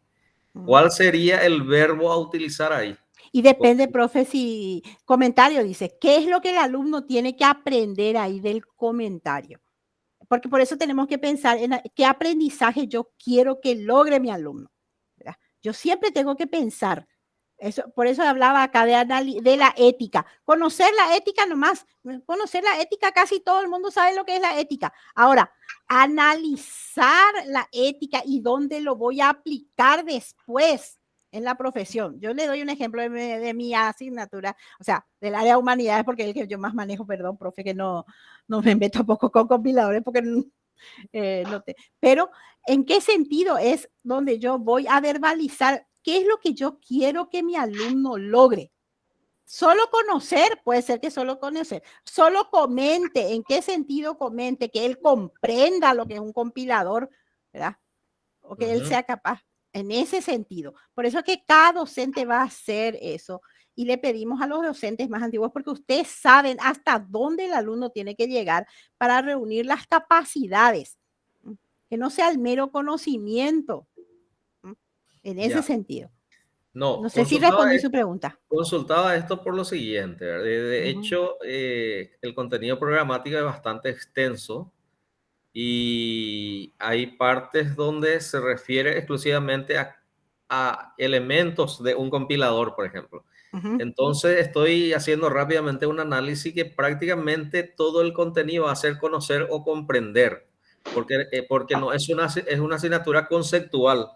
¿Cuál sería el verbo a utilizar ahí? Y depende, profe, si comentario dice, ¿qué es lo que el alumno tiene que aprender ahí del comentario? Porque por eso tenemos que pensar en qué aprendizaje yo quiero que logre mi alumno, ¿verdad? Yo siempre tengo que pensar, eso, por eso hablaba acá de la ética. Conocer la ética nomás, conocer la ética, casi todo el mundo sabe lo que es la ética. Ahora, analizar la ética y dónde lo voy a aplicar después. en la profesión. Yo le doy un ejemplo de mi asignatura, o sea, del área de humanidades, porque es el que yo más manejo, perdón, profe, que no me meto poco con compiladores, porque pero ¿en qué sentido es donde yo voy a verbalizar qué es lo que yo quiero que mi alumno logre? Solo conocer, puede ser que solo conocer, solo comente, en qué sentido comente, que él comprenda lo que es un compilador, ¿verdad? O que él sea capaz en ese sentido. Por eso es que cada docente va a hacer eso. Y le pedimos a los docentes más antiguos, porque ustedes saben hasta dónde el alumno tiene que llegar para reunir las capacidades, que no sea el mero conocimiento, en ese sentido. No sé si respondí su pregunta. Consultaba esto por lo siguiente, ¿verdad? De hecho, el contenido programático es bastante extenso y hay partes donde se refiere exclusivamente a elementos de un compilador, por ejemplo. Entonces estoy haciendo rápidamente un análisis que prácticamente todo el contenido va a hacer conocer o comprender, porque no es una asignatura conceptual.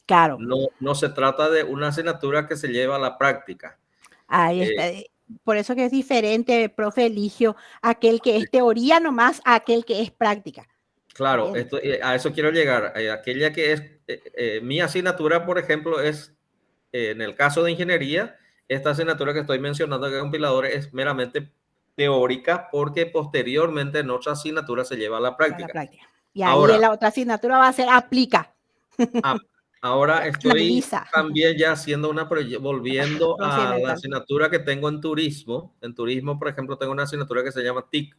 Claro. No se trata de una asignatura que se lleva a la práctica. Ahí está. Por eso que es diferente, profe Eligio, aquel que es teoría nomás a aquel que es práctica. Claro, a eso quiero llegar. Aquella que es, mi asignatura, por ejemplo, es, en el caso de ingeniería, esta asignatura que estoy mencionando, que es compiladores, es meramente teórica, porque posteriormente en otra asignatura se lleva a la práctica. Y ahí en la otra asignatura va a ser aplica. Ahora estoy también ya haciendo volviendo a la asignatura que tengo en turismo. En turismo, por ejemplo, tengo una asignatura que se llama TIC,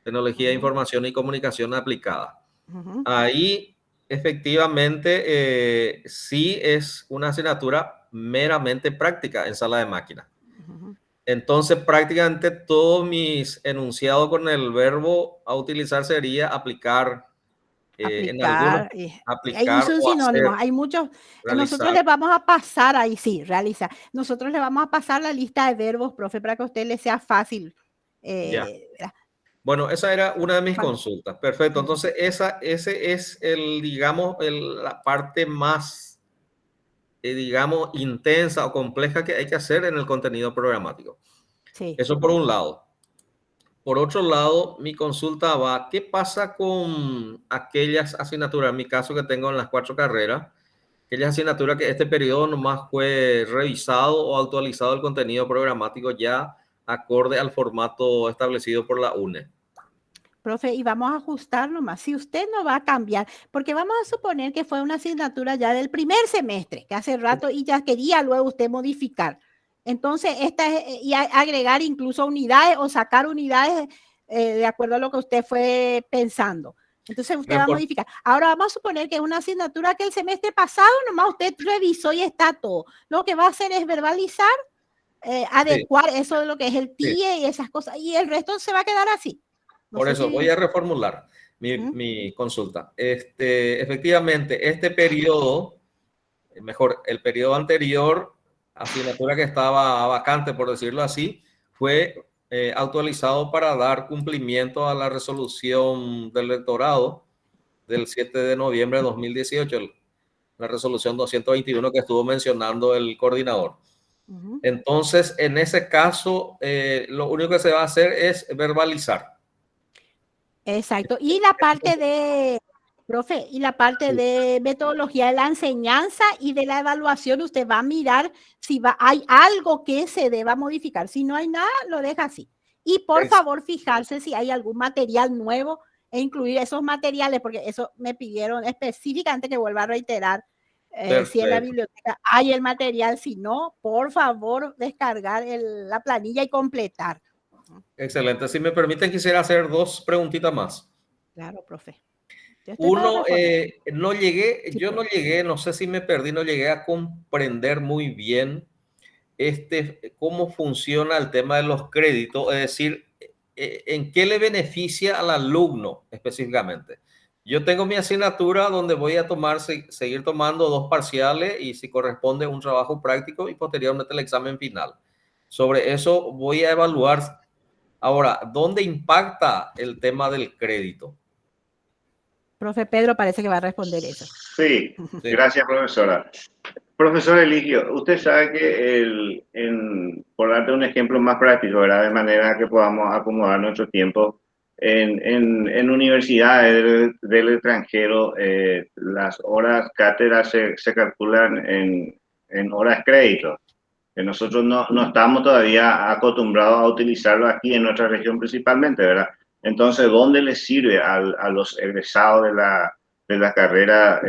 Tecnología de Información y Comunicación Aplicada. Ahí, efectivamente, sí es una asignatura meramente práctica en sala de máquina. Entonces, prácticamente todos mis enunciados con el verbo a utilizar sería aplicar. Aplicar, aplicar son sinónimos, hay muchos. Nosotros les vamos a pasar ahí, sí, realizar. Nosotros le vamos a pasar la lista de verbos, profe, para que a usted le sea fácil. Bueno, esa era una de mis consultas. Perfecto. Entonces, ese es digamos, la parte más, digamos, intensa o compleja que hay que hacer en el contenido programático. Sí. Eso por un lado. Por otro lado, mi consulta va, ¿qué pasa con aquellas asignaturas, en mi caso que tengo en las 4 carreras, aquellas asignaturas que este periodo nomás fue revisado o actualizado el contenido programático ya acorde al formato establecido por la UNE? Profe, y vamos a ajustar nomás. Si usted no va a cambiar, porque vamos a suponer que fue una asignatura ya del primer semestre, que hace rato y ya quería luego usted modificar. Entonces, y agregar incluso unidades o sacar unidades de acuerdo a lo que usted fue pensando. Entonces, usted va a modificar. Ahora vamos a suponer que es una asignatura que el semestre pasado nomás usted revisó y está todo. Lo que va a hacer es verbalizar, adecuar eso de lo que es el TIE y esas cosas, y el resto se va a quedar así. Por eso voy a reformular mi consulta. Efectivamente, este periodo, mejor, el periodo anterior, asignatura que estaba vacante, por decirlo así, fue actualizado para dar cumplimiento a la resolución del rectorado del 7 de noviembre de 2018, la resolución 221 que estuvo mencionando el coordinador. Entonces, en ese caso, lo único que se va a hacer es verbalizar. Exacto. Y la parte de, profe, y la parte de metodología de la enseñanza y de la evaluación, usted va a mirar si hay algo que se deba modificar. Si no hay nada, lo deja así. Y por favor, fijarse si hay algún material nuevo e incluir esos materiales, porque eso me pidieron específicamente que vuelva a reiterar. Si en la biblioteca hay el material, si no, por favor, descargar la planilla y completar. Excelente. Si me permiten, quisiera hacer 2 preguntitas más. Claro, profe. Uno, yo no llegué, no sé si me perdí, no llegué a comprender muy bien cómo funciona el tema de los créditos, es decir, en qué le beneficia al alumno específicamente. Yo tengo mi asignatura donde voy a seguir tomando 2 parciales y si corresponde un trabajo práctico y posteriormente el examen final. Sobre eso voy a evaluar. Ahora, ¿dónde impacta el tema del crédito? Profe Pedro parece que va a responder eso. Sí, gracias, profesora. Profesor Eligio, usted sabe que por darte un ejemplo más práctico, ¿verdad? De manera que podamos acomodar nuestro tiempo, en universidades del extranjero, las horas cátedra se calculan en horas crédito. Que nosotros no estamos todavía acostumbrados a utilizarlo aquí en nuestra región principalmente, ¿verdad? Entonces, ¿dónde les sirve a los egresados de la carrera,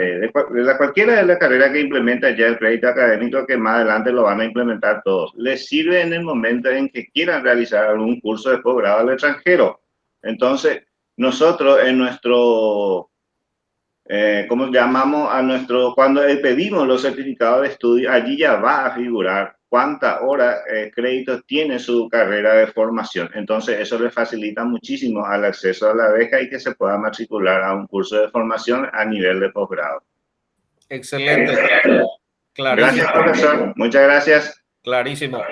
cualquiera de la carrera que implementa ya el crédito académico, que más adelante lo van a implementar todos? Les sirve en el momento en que quieran realizar algún curso de posgrado al extranjero. Entonces, nosotros en nuestro, ¿cómo llamamos a nuestro? Cuando pedimos los certificados de estudio, allí ya va a figurar cuántas horas créditos tiene su carrera de formación. Entonces, eso le facilita muchísimo al acceso a la beca y que se pueda matricular a un curso de formación a nivel de posgrado. Excelente. Gracias, profesor. Muchas gracias. Clarísimo.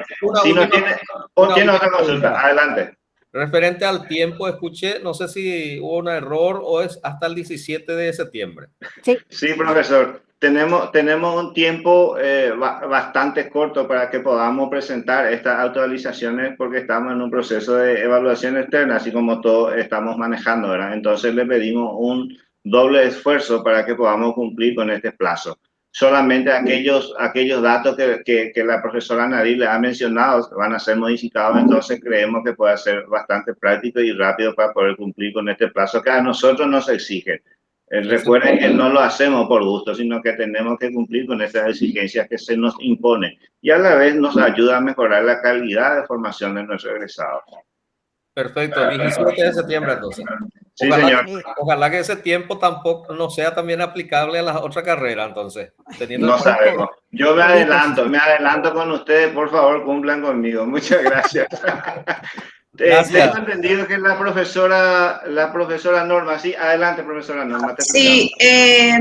Si no tiene otra consulta, adelante. Referente al tiempo, escuché, no sé si hubo un error o es hasta el 17 de septiembre. Sí, profesor. Tenemos un tiempo bastante corto para que podamos presentar estas actualizaciones porque estamos en un proceso de evaluación externa, así como todos estamos manejando, ¿verdad? Entonces le pedimos un doble esfuerzo para que podamos cumplir con este plazo. Solamente aquellos datos que la profesora Nadir le ha mencionado van a ser modificados, entonces creemos que puede ser bastante práctico y rápido para poder cumplir con este plazo que a nosotros nos exige. Recuerden que no lo hacemos por gusto, sino que tenemos que cumplir con esas exigencias que se nos imponen y a la vez nos ayuda a mejorar la calidad de formación de nuestros egresados. Perfecto, 17 de septiembre entonces. Sí, señor. Ojalá que ese tiempo tampoco no sea también aplicable a las otras carreras, entonces. No sabemos. Yo me adelanto con ustedes, por favor, cumplan conmigo. Muchas gracias. Tengo entendido que la profesora Norma, sí, adelante, profesora Norma. Sí,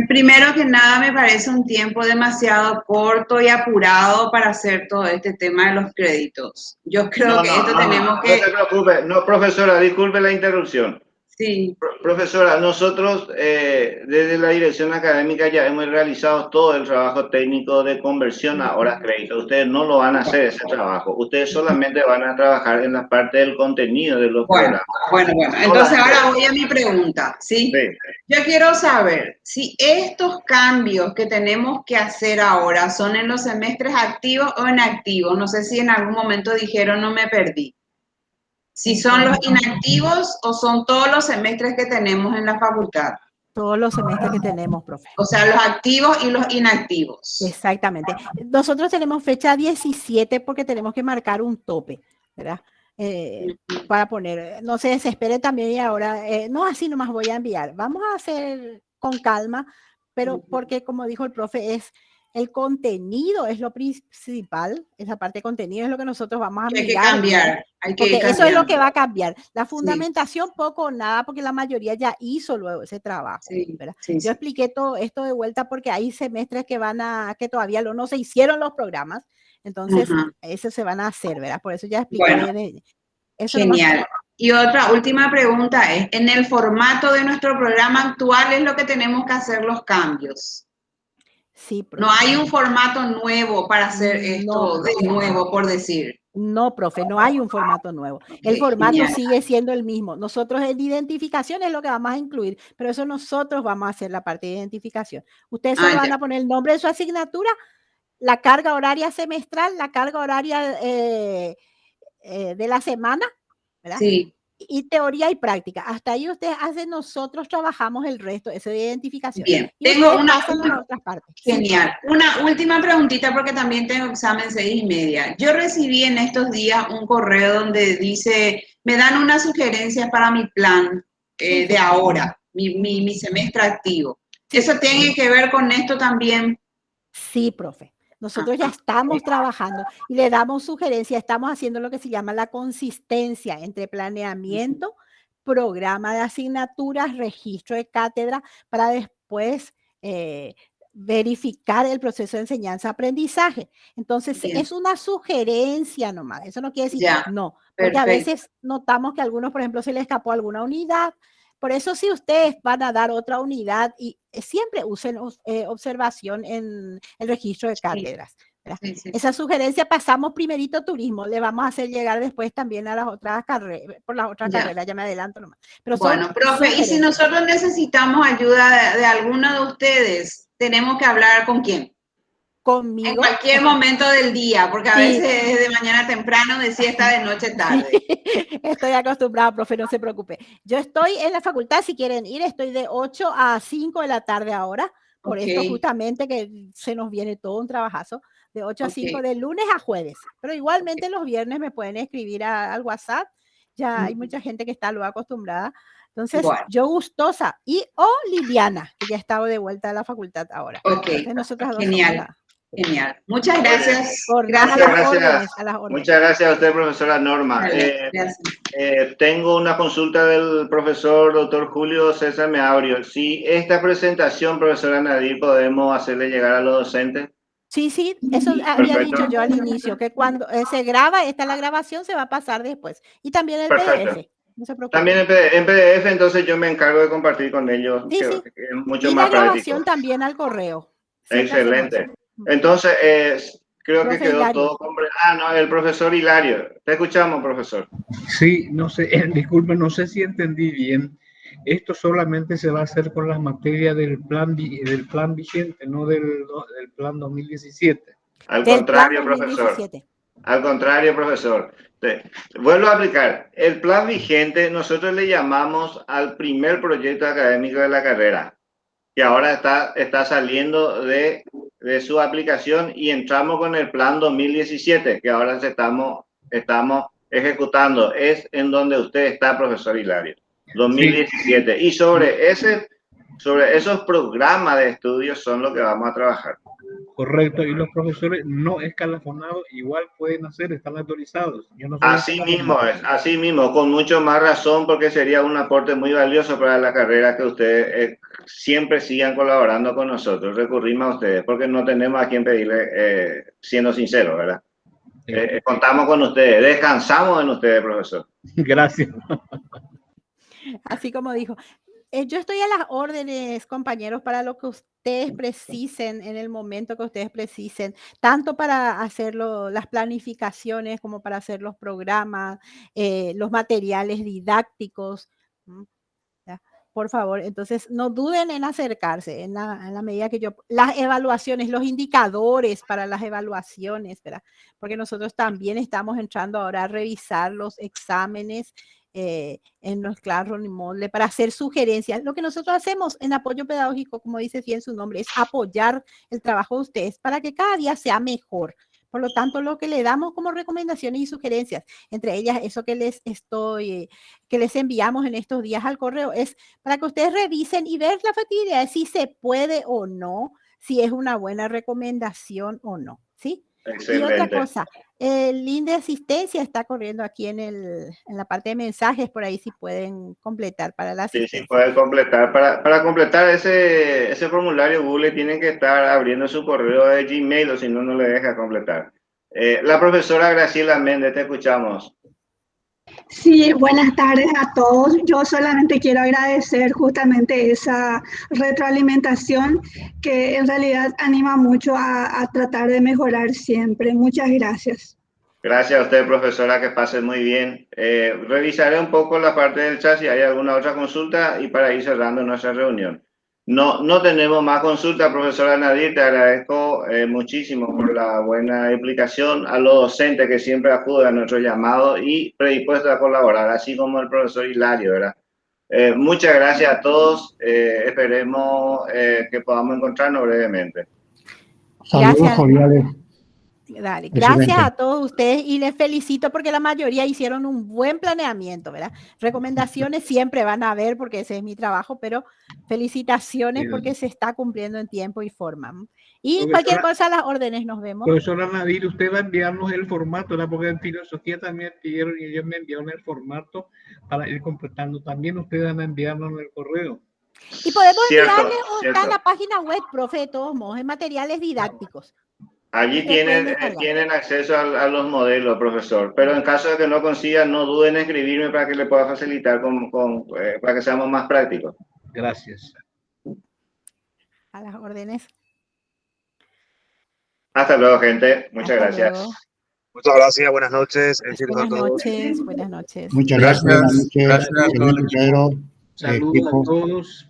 primero que nada me parece un tiempo demasiado corto y apurado para hacer todo este tema de los créditos. Yo creo que tenemos que... No se preocupe, no, profesora, disculpe la interrupción. Sí. Profesora, nosotros desde la dirección académica ya hemos realizado todo el trabajo técnico de conversión a horas crédito. Ustedes no lo van a hacer ese trabajo. Ustedes solamente van a trabajar en la parte del contenido de los programas. Bueno. Entonces ahora voy a mi pregunta, ¿sí? Sí. Yo quiero saber si estos cambios que tenemos que hacer ahora son en los semestres activos o inactivos. No sé si en algún momento dijeron, no me perdí. Si son los inactivos o son todos los semestres que tenemos en la facultad. Todos los semestres que tenemos, profe. O sea, los activos y los inactivos. Exactamente. Nosotros tenemos fecha 17 porque tenemos que marcar un tope, ¿verdad? Para poner, no se desespere también y ahora, no así nomás voy a enviar. Vamos a hacer con calma, pero porque como dijo el profe, el contenido es lo principal, esa parte de contenido es lo que nosotros vamos a mirar. Hay que cambiar. Eso es lo que va a cambiar. La fundamentación poco o nada, porque la mayoría ya hizo luego ese trabajo. Yo expliqué todo esto de vuelta porque hay semestres que todavía no se hicieron los programas, entonces eso se van a hacer, ¿verdad? Por eso ya expliqué. Bueno, genial. Y otra última pregunta es, ¿en el formato de nuestro programa actual es lo que tenemos que hacer los cambios? Sí, profe. No hay un formato nuevo para hacer esto de nuevo, por decir. No, profe, no hay un formato nuevo. El formato sigue siendo el mismo. Nosotros en identificación es lo que vamos a incluir, pero eso nosotros vamos a hacer la parte de identificación. Ustedes solo van a poner el nombre de su asignatura, la carga horaria semestral, la carga horaria de la semana, ¿verdad? Sí. Y teoría y práctica. Hasta ahí ustedes hacen, nosotros trabajamos el resto, eso de identificación. Bien, y tengo una otras partes. Genial. Una última preguntita porque también tengo examen 6:30. Yo recibí en estos días un correo donde dice, me dan unas sugerencias para mi plan de ahora, mi semestre activo. ¿Eso tiene que ver con esto también? Sí, profe. Nosotros ya estamos trabajando y le damos sugerencias, estamos haciendo lo que se llama la consistencia entre planeamiento, programa de asignaturas, registro de cátedra, para después verificar el proceso de enseñanza-aprendizaje. Entonces, es una sugerencia nomás, eso no quiere decir no, porque a veces notamos que a algunos, por ejemplo, se les escapó alguna unidad, Por eso si ustedes van a dar otra unidad, y siempre usen observación en el registro de cátedras. Sí, sí. Esa sugerencia pasamos primerito turismo, le vamos a hacer llegar después también a las otras carreras, por las otras carreras, ya me adelanto nomás. Pero bueno, profe, y si nosotros necesitamos ayuda de alguno de ustedes, tenemos que hablar ¿con quién? Conmigo. En cualquier momento del día, porque a veces es de mañana temprano, de siesta, de noche tarde. Estoy acostumbrada, profe, no se preocupe. Yo estoy en la facultad, si quieren ir, estoy de 8 a 5 de la tarde ahora, por esto justamente que se nos viene todo un trabajazo, de 8 a 5 de lunes a jueves. Pero igualmente los viernes me pueden escribir al WhatsApp, ya hay mucha gente que está luego acostumbrada. Entonces, yo gustosa, o Liliana, que ya estaba de vuelta a la facultad ahora. Entonces, nosotras dos genial. Genial. Muchas gracias. Gracias a las órdenes. Muchas gracias a usted, profesora Norma. Tengo una consulta del profesor doctor Julio César Meabrio. Si esta presentación, profesora Nadir, podemos hacerle llegar a los docentes. Sí, eso había dicho yo al inicio, que cuando se graba, la grabación se va a pasar después. Y también el PDF. No se preocupe. También en PDF, entonces yo me encargo de compartir con ellos. Sí, que es mucho y más la grabación práctico. También al correo. Excelente. Entonces, creo que quedó Hilario. Todo completo. No, el profesor Hilario. Te escuchamos, profesor. Sí, no sé, disculpe, no sé si entendí bien. Esto solamente se va a hacer con las materias del plan vigente, no del plan 2017. Al contrario, profesor. Al contrario, profesor. Vuelvo a aplicar. El plan vigente nosotros le llamamos al primer proyecto académico de la carrera, que ahora está saliendo de su aplicación, y entramos con el plan 2017, que ahora estamos ejecutando. Es en donde usted está, profesor Hilario. 2017. Sí. Y sobre esos programas de estudios son lo que vamos a trabajar. Correcto, y los profesores no escalafonados igual pueden hacer, están autorizados. Yo no así mismo, con mucho más razón, porque sería un aporte muy valioso para la carrera que ustedes siempre sigan colaborando con nosotros. Recurrimos a ustedes, porque no tenemos a quien pedirle, siendo sincero, ¿verdad? Contamos con ustedes, descansamos en ustedes, profesor. Gracias. Así como dijo. Yo estoy a las órdenes, compañeros, para lo que ustedes precisen en el momento que ustedes precisen, tanto para hacer las planificaciones como para hacer los programas, los materiales didácticos. ¿Ya? Por favor, entonces no duden en acercarse en la medida que las evaluaciones, los indicadores para las evaluaciones, ¿verdad? Porque nosotros también estamos entrando ahora a revisar los exámenes en los Classroom y Moodle para hacer sugerencias. Lo que nosotros hacemos en apoyo pedagógico, como dice bien su nombre, es apoyar el trabajo de ustedes para que cada día sea mejor. Por lo tanto, lo que le damos como recomendaciones y sugerencias, entre ellas eso que les enviamos en estos días al correo, es para que ustedes revisen y ver la factibilidad de si se puede o no, si es una buena recomendación o no, ¿sí? Excelente. Y otra cosa, el link de asistencia está corriendo aquí en la parte de mensajes, por ahí si pueden completar para la asistencia. Sí, pueden completar. Para completar ese formulario, Google tiene que estar abriendo su correo de Gmail, o si no, no le deja completar. La profesora Graciela Méndez, te escuchamos. Sí, buenas tardes a todos. Yo solamente quiero agradecer justamente esa retroalimentación que en realidad anima mucho a tratar de mejorar siempre. Muchas gracias. Gracias a usted, profesora, que pase muy bien. Revisaré un poco la parte del chat si hay alguna otra consulta y para ir cerrando nuestra reunión. No tenemos más consultas, profesora Nadir. Te agradezco muchísimo por la buena explicación, a los docentes que siempre acuden a nuestro llamado y predispuestos a colaborar, así como el profesor Hilario, ¿verdad? Muchas gracias a todos. Esperemos que podamos encontrarnos brevemente. Saludos cordiales. Dale, gracias a todos ustedes y les felicito porque la mayoría hicieron un buen planeamiento, ¿verdad? Recomendaciones siempre van a haber porque ese es mi trabajo, pero felicitaciones porque se está cumpliendo en tiempo y forma. Y cualquier cosa a las órdenes, nos vemos. Profesora Nadir, usted va a enviarnos el formato, ¿verdad? Porque en filosofía también pidieron y ellos me enviaron el formato para ir completando. También ustedes van a enviarnos el correo. Y podemos enviarle a la página web, profe, de todos modos, en materiales didácticos. Allí Ustedes pueden tienen, descargar. tienen acceso a los modelos, profesor. Pero en caso de que no consigan, no duden en escribirme para que le pueda facilitar para que seamos más prácticos. Gracias. A las órdenes. Hasta luego, gente. Muchas Hasta gracias. luego. Muchas gracias, buenas noches. Éxitos a Buenas todos. noches, buenas noches. Muchas gracias, buenas noches. Gracias a todos. Excelente, Pedro. Saludos Equipo. a todos.